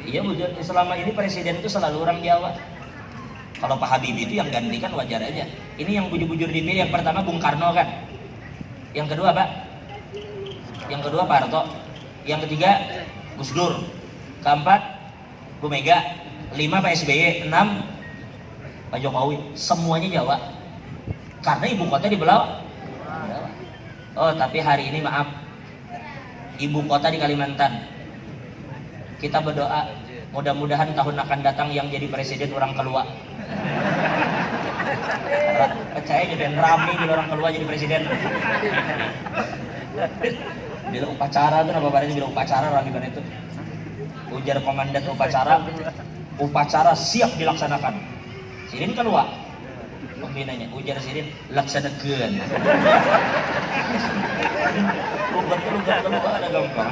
Iya bujur, selama ini presiden itu selalu orang Jawa. Kalau Pak Habibie itu yang gantikan wajar aja. Ini yang bujur-bujur dipilih, yang pertama Bung Karno kan. Yang kedua Pak? Yang kedua Pak Harto. Yang ketiga Gus Dur. Keempat Bu Mega. 5 Pak SBY. 6 Pak Jokowi. Semuanya Jawa. Karena ibu kota di Jawa. Oh tapi hari ini maaf, ibu kota di Kalimantan. Kita berdoa mudah-mudahan tahun akan datang yang jadi presiden orang keluar. Percaya jadi rame di orang keluar jadi presiden. Bila upacara tuh apa barangnya bila upacara lagi kan itu. Ujar komandan upacara siap dilaksanakan. Sirin keluar. Pembinanya ujar Sirin laksanakan. Betul ada gampang.